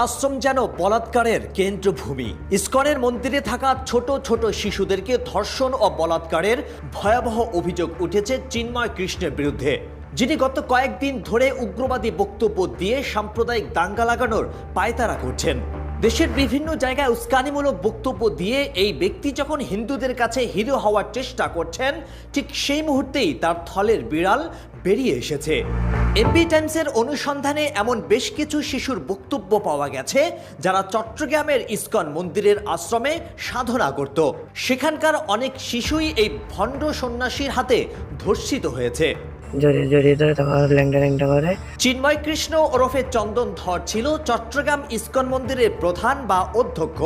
আশ্রম যেন বলাৎকারের কেন্দ্রভূমি। ইসকনের মন্দিরে থাকা ছোট ছোট শিশুদেরকে ধর্ষণ ও বলাৎকারের ভয়াবহ অভিযোগ উঠেছে চিন্ময় কৃষ্ণের বিরুদ্ধে, যিনি গত কয়েকদিন ধরে উগ্রবাদী বক্তব্য দিয়ে সাম্প্রদায়িক দাঙ্গা লাগানোর পায়তারা করছেন। দেশের বিভিন্ন জায়গায় উস্কানিমূলক বক্তব্য দিয়ে এই ব্যক্তি যখন হিন্দুদের কাছে হিরো হওয়ার চেষ্টা করছেন, ঠিক সেই মুহূর্তেই তার থলের বিড়াল বেরিয়ে এসেছে। এমবি টাইমসের অনুসন্ধানে এমন বেশ কিছু শিশুর বক্তব্য পাওয়া গেছে যারা চট্টগ্রামের ইসকন মন্দিরের আশ্রমে সাধনা করত। সেখানকার অনেক শিশুই এই ভণ্ড সন্ন্যাসীর হাতে ধর্ষিত হয়েছে। চিন্ময় কৃষ্ণ ওরফে চন্দন ধর ছিল চট্টগ্রাম ইসকন মন্দিরের প্রধান বা অধ্যক্ষ।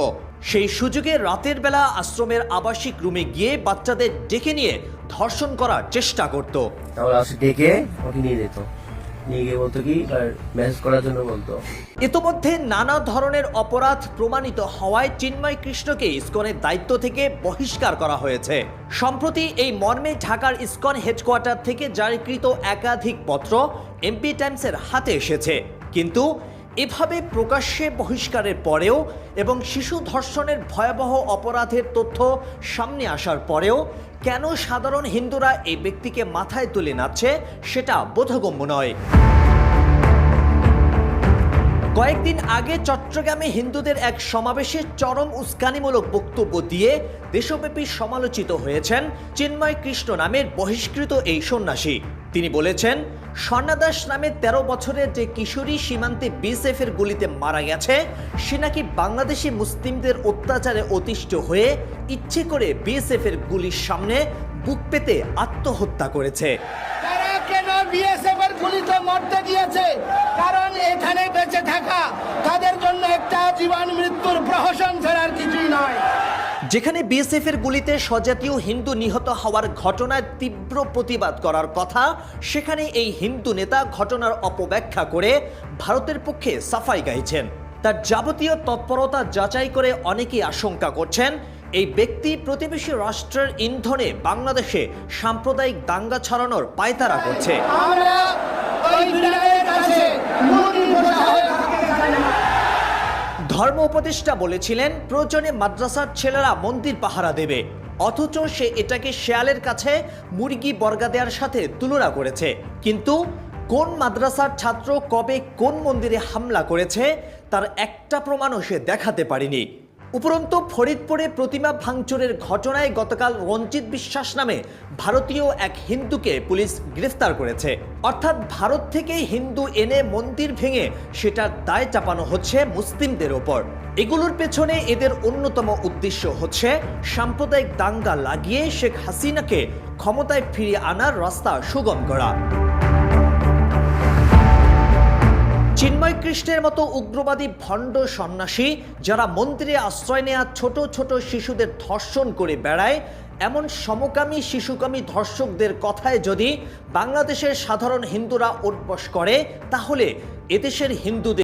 সেই সুযোগে রাতের বেলা আশ্রমের আবাসিক রুমে গিয়ে বাচ্চাদের ডেকে নিয়ে ধর্ষণ করার চেষ্টা করত। ইতোমধ্যে নানা ধরনের অপরাধ প্রমাণিত হওয়ায় চিন্ময় কৃষ্ণকে ইসকনের দায়িত্ব থেকে বহিষ্কার করা হয়েছে। সম্প্রতি এই মর্মে ঢাকার ইসকন হেডকোয়ার্টার থেকে জারিকৃত একাধিক পত্র এমপি টাইমসের হাতে এসেছে। কিন্তু এভাবে প্রকাশ্যে বহিষ্কারের পরেও এবং শিশু ধর্ষণের ভয়াবহ অপরাধের তথ্য সামনে আসার পরেও কেন সাধারণ হিন্দুরা এই ব্যক্তিকে মাথায় তুলে নাচছে সেটা বোধগম্য নয়। কয়েকদিন আগে চট্টগ্রামে হিন্দুদের এক সমাবেশে চরম উস্কানিমূলক বক্তব্য দিয়ে দেশব্যাপী সমালোচিত হয়েছেন চিন্ময় কৃষ্ণ নামের বহিষ্কৃত এই সন্ন্যাসী। তিনি বলেছেন, স্বর্ণা দাস নামে 13 বছরের যে কিশোরী সীমান্তে বিএসএফ এর গুলিতে মারা গেছে, সে নাকি বাংলাদেশি মুসলিমদের অত্যাচারে অতিষ্ঠ হয়ে ইচ্ছে করে বিএসএফ এর গুলির সামনে বুক পেতে আত্মহত্যা করেছে। বিএসএফ এর গুলিতে মরতে গিয়েছে কারণ এখানে বেঁচে থাকা তাদের জন্য একটা জীবন মৃত্যুর প্রহসন ছাড়ার কিছুই নয়। যেখানে বিএসএফ এর গুলিতে স্বজাতীয় হিন্দু নিহত হওয়ার ঘটনায় তীব্র প্রতিবাদ করার কথা, সেখানে এই হিন্দু নেতা ঘটনার অপব্যাখ্যা করে ভারতের পক্ষে সাফাই গাইছেন। তার যাবতীয় তৎপরতা যাচাই করে অনেকেই আশঙ্কা করছেন এই ব্যক্তি প্রতিবেশী রাষ্ট্রের ইন্ধনে বাংলাদেশে সাম্প্রদায়িক দাঙ্গা ছড়ানোর পায়তারা করছে। ধর্ম উপদেষ্টা বলেছিলেন, প্রয়োজনে মাদ্রাসার ছেলেরা মন্দির পাহারা দেবে, অথচ সে এটাকে শেয়ালের কাছে মুরগি বর্গা দেওয়ার সাথে তুলনা করেছে। কিন্তু কোন মাদ্রাসার ছাত্র কবে কোন মন্দিরে হামলা করেছে তার একটা প্রমাণও সে দেখাতে পারেনি। উপরন্তু ফরিদপুরে প্রতিমা ভাঙচুরের ঘটনায় গতকাল রঞ্জিত বিশ্বাস নামে ভারতীয় এক হিন্দুকে পুলিশ গ্রেফতার করেছে। অর্থাৎ ভারত থেকে হিন্দু এনে মন্দির ভেঙে সেটার দায় চাপানো হচ্ছে মুসলিমদের ওপর। এগুলোর পেছনে এদের অন্যতম উদ্দেশ্য হচ্ছে সাম্প্রদায়িক দাঙ্গা লাগিয়ে শেখ হাসিনাকে ক্ষমতায় ফিরিয়ে আনার রাস্তা সুগম করা। চিন্ময় কৃষ্ণের মতো উগ্রবাদী ভণ্ড সন্ন্যাসী যারা মন্দিরে আশ্রয় নেওয়া ছোট ছোট শিশুদের ধর্ষণ করে বেড়ায়, এমন সমকামী শিশুকামী ধর্ষকদের কথায় যদি বাংলাদেশের সাধারণ হিন্দুরা উঠবস করে, তাহলে এদেশের হিন্দুদের